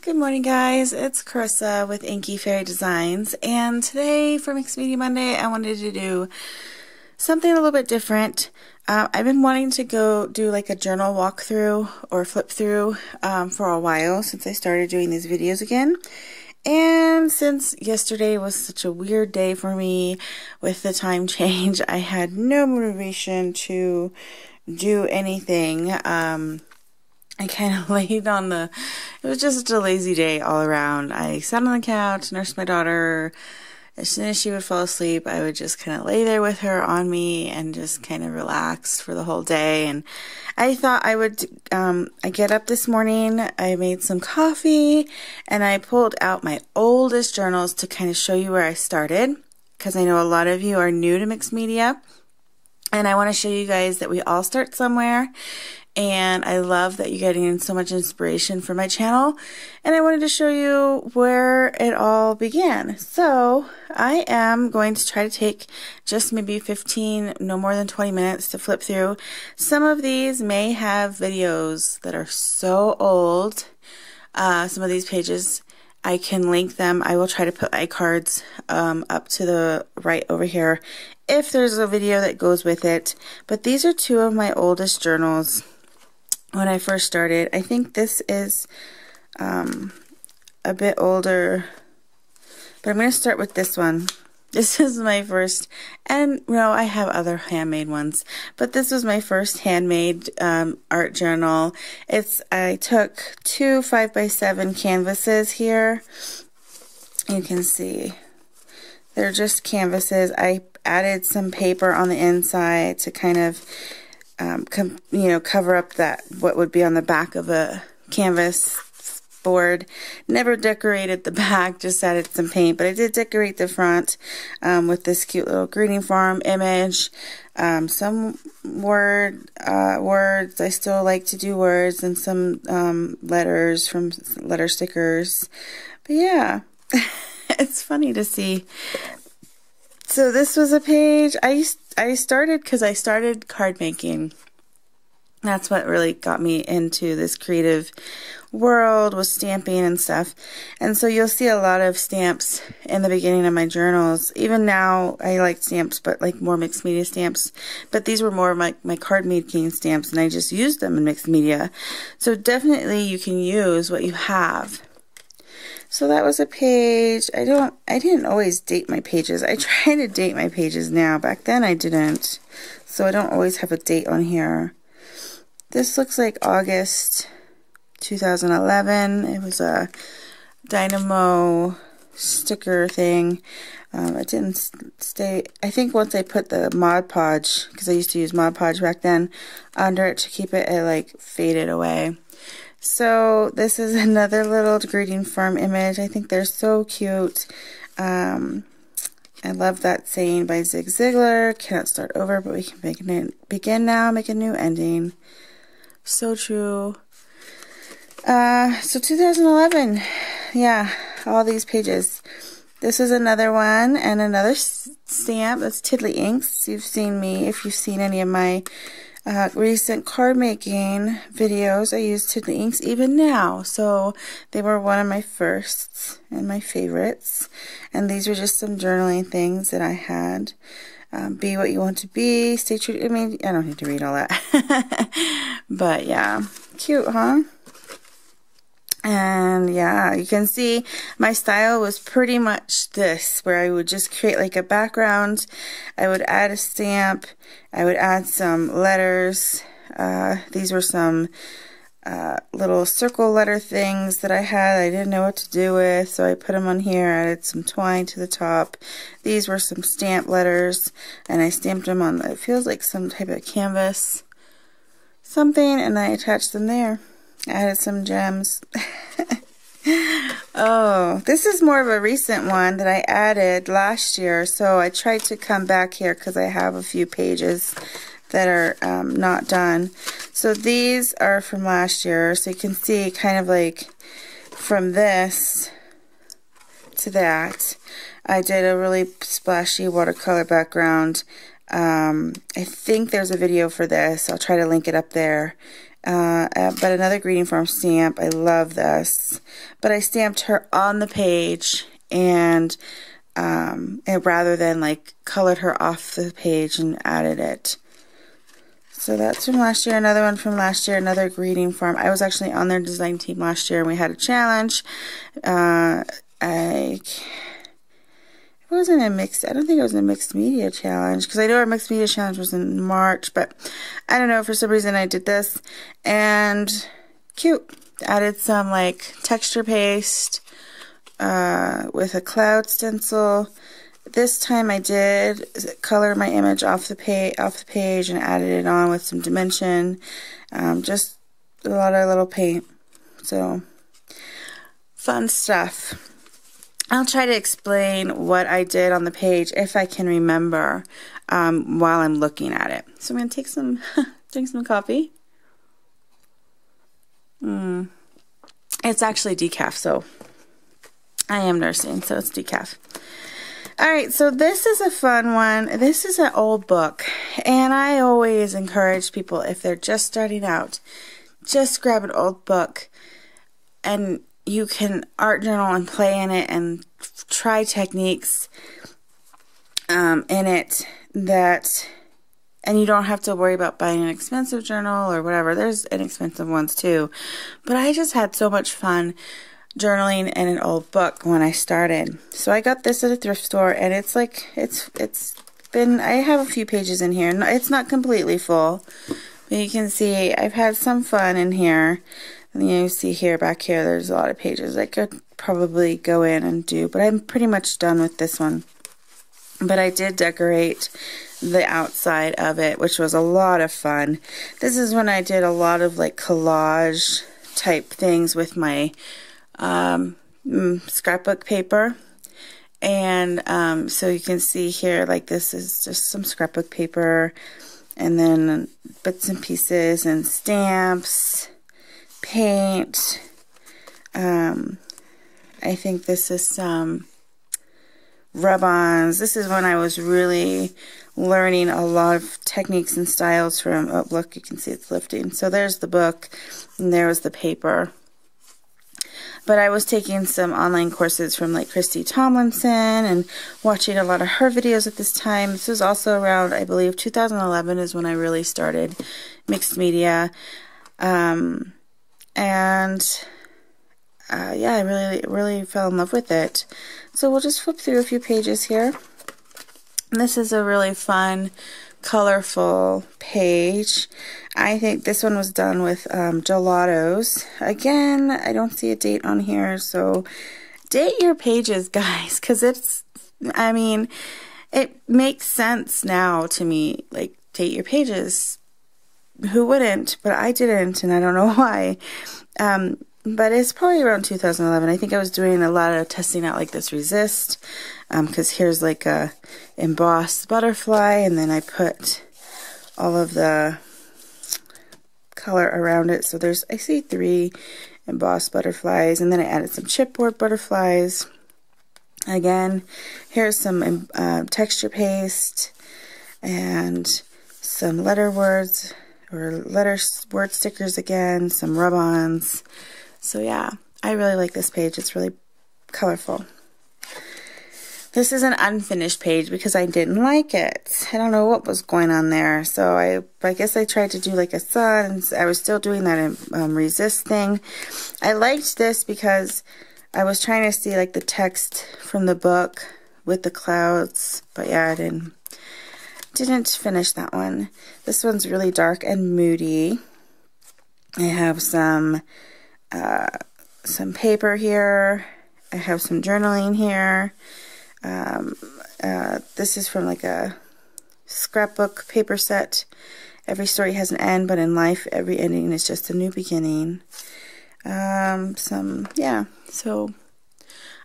Good morning, guys. It's Carissa with Inky Fairy Designs, and today for Mixed Media Monday I wanted to do something a little bit different. I've been wanting to go do like a journal walkthrough or flip through for a while since I started doing these videos again. And since yesterday was such a weird day for me with the time change, I had no motivation to do anything. I kind of laid on it was just a lazy day all around. I sat on the couch, nursed my daughter. As soon as she would fall asleep, I would just kind of lay there with her on me and just kind of relax for the whole day. And I thought I would, I get up this morning, I made some coffee, and I pulled out my oldest journals to kind of show you where I started, because I know a lot of you are new to mixed media. And I want to show you guys that we all start somewhere. And I love that you're getting so much inspiration for my channel. And I wanted to show you where it all began. So I am going to try to take just maybe 15, no more than 20 minutes to flip through. Some of these may have videos that are so old. Some of these pages, I can link them. I will try to put iCards up to the right over here if there's a video that goes with it. But these are two of my oldest journals. When I first started, I think this is a bit older, but I'm going to start with this one. This is my first, and I have other handmade ones, but this was my first handmade art journal. I took two 5x7 canvases here. You can see they're just canvases. I added some paper on the inside to kind of cover up what would be on the back of a canvas board. Never decorated the back, just added some paint, but I did decorate the front with this cute little greeting farm image. Some words. I still like to do words, and some letters from letter stickers. But yeah, it's funny to see. So this was a page I started because I started card making. That's what really got me into this creative world, was stamping and stuff. And so you'll see a lot of stamps in the beginning of my journals. Even now I like stamps, but like more mixed media stamps. But these were more of my card making stamps, and I just used them in mixed media. So definitely you can use what you have. So that was a page. I didn't always date my pages. I try to date my pages now. Back then I didn't. So I don't always have a date on here. This looks like August 2011. It was a Dynamo sticker thing. It didn't stay. I think once I put the Mod Podge, because I used to use Mod Podge back then, under it to keep it, like faded away. So this is another little greeting farm image. I think they're so cute. I love that saying by Zig Ziglar, cannot start over, but we can begin now, make a new ending. So true. So 2011, yeah, all these pages. This is another one, and another stamp. That's Tiddly Inks. You've seen me, if you've seen any of my recent card making videos, I use Tiddly Inks even now. So they were one of my firsts and my favorites. And these were just some journaling things that I had. Be what you want to be. Stay true. I mean, I don't need to read all that. But yeah, cute, huh? And yeah, you can see my style was pretty much this, where I would just create like a background. I would add a stamp. I would add some letters. These were some little circle letter things that I had. I didn't know what to do with, so I put them on here. Added some twine to the top. These were some stamp letters, and I stamped them on, it feels like some type of canvas something, and I attached them there. Added some gems. Oh, this is more of a recent one that I added last year. So I tried to come back here because I have a few pages that are not done. So these are from last year. So you can see kind of like from this to that. I did a really splashy watercolor background. I think there's a video for this. I'll try to link it up there. but another greeting form stamp. I love this. But I stamped her on the page and rather than like colored her off the page and added it. So that's from last year. Another one from last year, another greeting form. I was actually on their design team last year and we had a challenge. I don't think it was a mixed media challenge because I know our mixed media challenge was in March, but I don't know, for some reason I did this and cute. Added some like texture paste with a cloud stencil. This time I did color my image off the page and added it on with some dimension. Just a lot of little paint. So fun stuff. I'll try to explain what I did on the page if I can remember while I'm looking at it. So I'm going to take some, drink some coffee. It's actually decaf, so I am nursing, so it's decaf. Alright, so this is a fun one. This is an old book, and I always encourage people, if they're just starting out, just grab an old book and you can art journal and play in it and try techniques in it and you don't have to worry about buying an expensive journal or whatever. There's inexpensive ones too. But I just had so much fun journaling in an old book when I started. So I got this at a thrift store and it's like, I have a few pages in here. It's not completely full, but you can see I've had some fun in here. And you see here, back here, there's a lot of pages I could probably go in and do, but I'm pretty much done with this one. But I did decorate the outside of it, which was a lot of fun. This is when I did a lot of like collage type things with my scrapbook paper. And so you can see here, like this is just some scrapbook paper, and then bits and pieces and stamps, paint. I think this is some rub-ons. This is when I was really learning a lot of techniques and styles from, oh look, you can see it's lifting. So there's the book and there was the paper. But I was taking some online courses from like Christy Tomlinson and watching a lot of her videos at this time. This was also around, I believe, 2011 is when I really started mixed media. Yeah, I really fell in love with it. So we'll just flip through a few pages here. This is a really fun, colorful page. I think this one was done with gelatos. Again, I don't see a date on here, so date your pages, guys, because it makes sense now to me. Like, date your pages. Who wouldn't? But I didn't, and I don't know why. But it's probably around 2011. I think I was doing a lot of testing out like this resist, because here's like a embossed butterfly, and then I put all of the color around it. So I see 3 embossed butterflies, and then I added some chipboard butterflies. Again, here's some texture paste and some word stickers again, some rub-ons. So yeah, I really like this page. It's really colorful. This is an unfinished page because I didn't like it. I don't know what was going on there. So I guess I tried to do like a sun, and I was still doing that resist thing. I liked this because I was trying to see like the text from the book with the clouds, but yeah, I didn't finish that one. This one's really dark and moody. I have some paper here. I have some journaling here. This is from like a scrapbook paper set. Every story has an end, but in life, every ending is just a new beginning. Yeah, so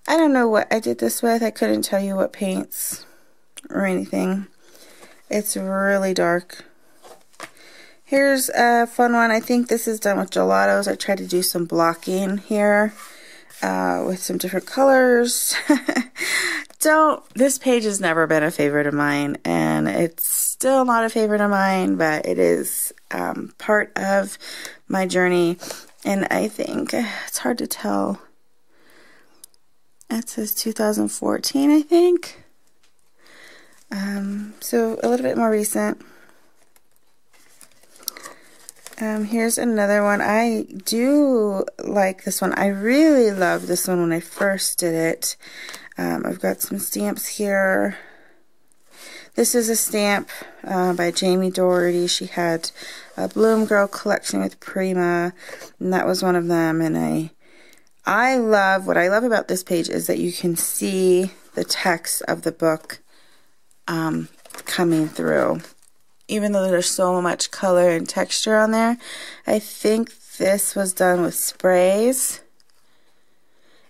I don't know what I did this with. I couldn't tell you what paints or anything. It's really dark. Here's a fun one. I think this is done with gelatos. I tried to do some blocking here. with some different colors. This page has never been a favorite of mine, and it's still not a favorite of mine, but it is part of my journey, and I think it's hard to tell. It says 2014, I think. So a little bit more recent. Here's another one. I do like this one. I really loved this one when I first did it. I've got some stamps here. This is a stamp by Jamie Doherty. She had a Bloom Girl collection with Prima, and that was one of them. And what I love about this page is that you can see the text of the book coming through. Even though there's so much color and texture on there, I think this was done with sprays.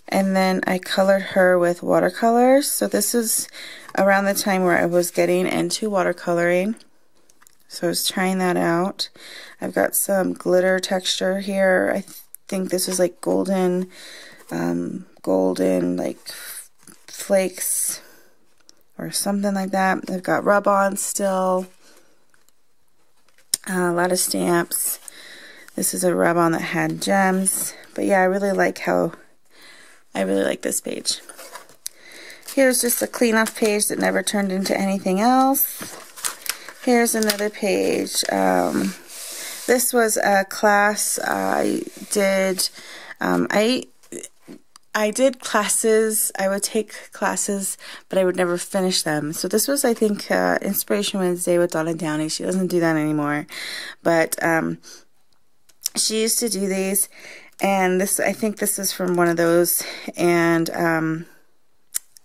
And then I colored her with watercolors. So this is around the time where I was getting into watercoloring. So I was trying that out. I've got some glitter texture here. I think this is like golden like flakes or something like that. I've got rub-on still. A lot of stamps. This is a rub-on that had gems. But yeah, I really like this page. Here's just a clean-off page that never turned into anything else. Here's another page. This was a class I did. I did classes. I would take classes, but I would never finish them. So this was, I think, Inspiration Wednesday with Donna Downey. She doesn't do that anymore. But she used to do these. And I think this is from one of those. And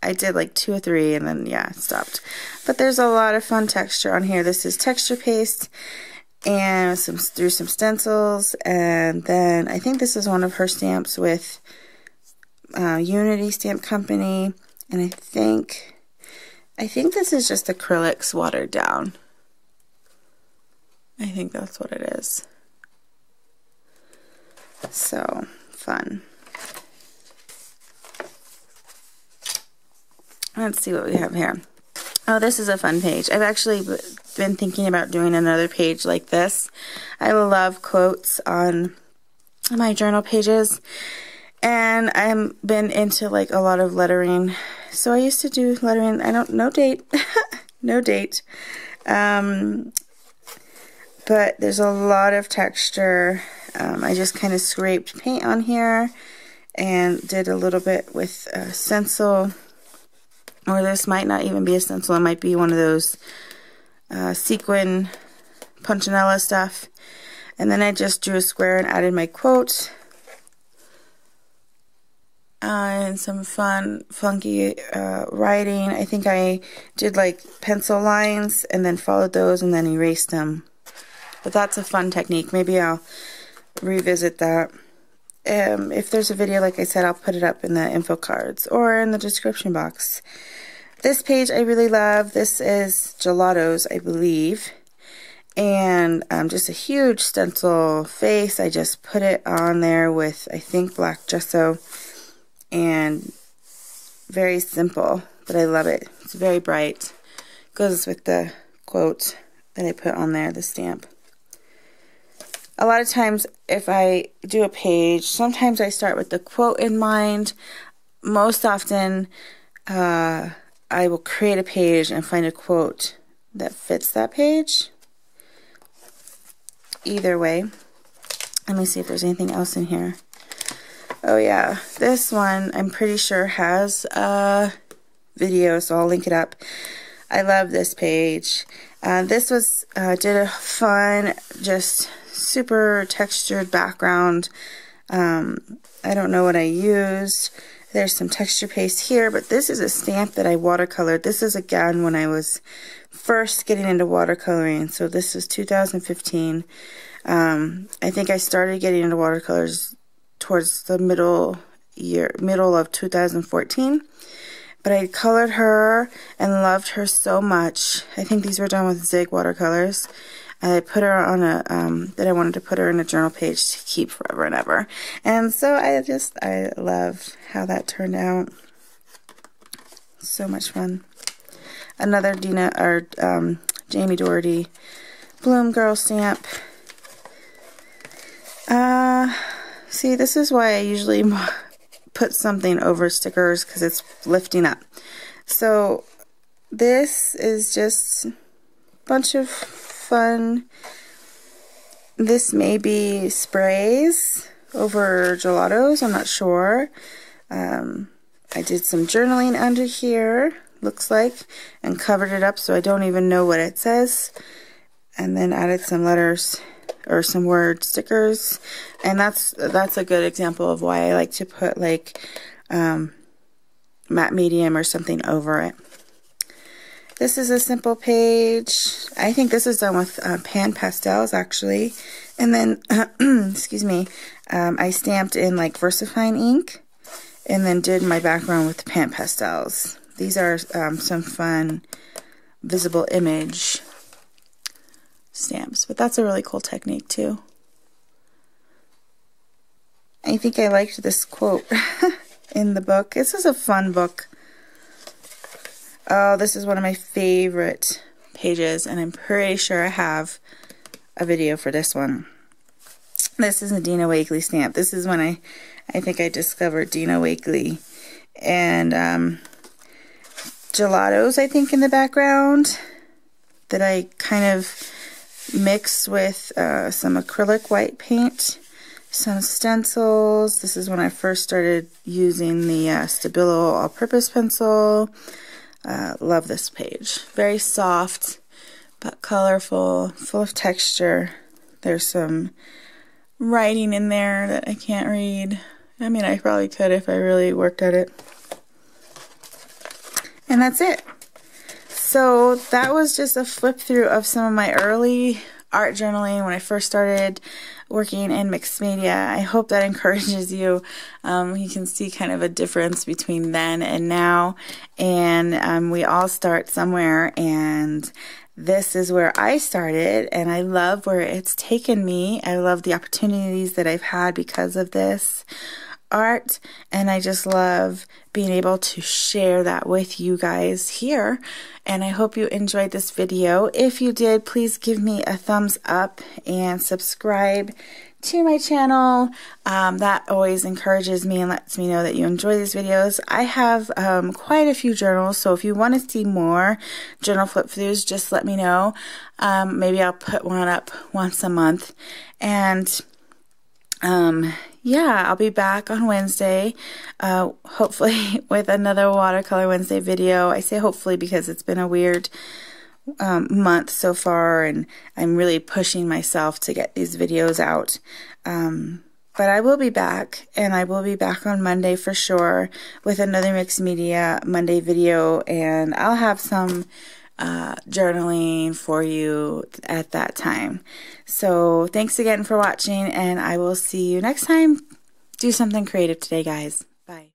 I did like 2 or 3 and then, yeah, stopped. But there's a lot of fun texture on here. This is texture paste and through some stencils. And then I think this is one of her stamps with Unity Stamp Company, and I think this is just acrylics watered down. I think that's what it is. So fun. Let's see what we have here. Oh, this is a fun page. I've actually been thinking about doing another page like this. I love quotes on my journal pages. And I've been into like a lot of lettering. So I used to do lettering. No date. No date. But there's a lot of texture. I just kind of scraped paint on here and did a little bit with a stencil. Or this might not even be a stencil. It might be one of those sequin punchinella stuff. And then I just drew a square and added my quote. And some fun, funky writing. I think I did like pencil lines and then followed those and then erased them. But that's a fun technique. Maybe I'll revisit that. If there's a video, like I said, I'll put it up in the info cards or in the description box. This page I really love. This is Gelato's, I believe. And just a huge stencil face. I just put it on there with, I think, black gesso. And very simple, but I love it. It's very bright. Goes with the quote that I put on there, the stamp. A lot of times if I do a page, sometimes I start with the quote in mind. Most often I will create a page and find a quote that fits that page. Either way. Let me see if there's anything else in here. Oh yeah, this one I'm pretty sure has a video, so I'll link it up. I love this page. This was, did a fun, just super textured background. I don't know what I used. There's some texture paste here, but this is a stamp that I watercolored. This is again when I was first getting into watercoloring, so this is 2015. I think I started getting into watercolors towards the middle of 2014, But I colored her and loved her so much. I think these were done with Zig watercolors. I put her on a, that I wanted to put her in a journal page to keep forever and ever. And so I love how that turned out. So much fun. Another Jamie Doherty Bloom Girl stamp. See, this is why I usually put something over stickers, because it's lifting up. So this is just a bunch of fun. This may be sprays over gelatos, I'm not sure. I did some journaling under here, looks like, and covered it up so I don't even know what it says. And then added some letters or some word stickers, and that's a good example of why I like to put like matte medium or something over it. This is a simple page. I think this is done with pan pastels actually, and then excuse me, I stamped in like VersaFine ink and then did my background with pan pastels. These are some fun visible image stamps, but that's a really cool technique too. I think I liked this quote in the book. This is a fun book. Oh, this is one of my favorite pages, and I'm pretty sure I have a video for this one. This is a Dina Wakley stamp. This is when I think I discovered Dina Wakley. And gelatos, I think, in the background that I kind of mixed with some acrylic white paint, some stencils. This is when I first started using the Stabilo all-purpose pencil. Love this page. Very soft, but colorful, full of texture. There's some writing in there that I can't read. I mean, I probably could if I really worked at it. And that's it. So that was just a flip through of some of my early art journaling when I first started working in mixed media. I hope that encourages you. You can see kind of a difference between then and now, and we all start somewhere, and this is where I started, and I love where it's taken me. I love the opportunities that I've had because of this art, and I just love being able to share that with you guys here. And I hope you enjoyed this video. If you did, please give me a thumbs up and subscribe to my channel. That always encourages me and lets me know that you enjoy these videos. I have quite a few journals, so if you want to see more journal flip throughs, just let me know. Maybe I'll put one up once a month. And yeah, I'll be back on Wednesday, hopefully with another Watercolor Wednesday video. I say hopefully because it's been a weird month so far, and I'm really pushing myself to get these videos out. But I will be back, and I will be back on Monday for sure with another Mixed Media Monday video, and I'll have some journaling for you at that time. So thanks again for watching, and I will see you next time. Do something creative today, guys. Bye.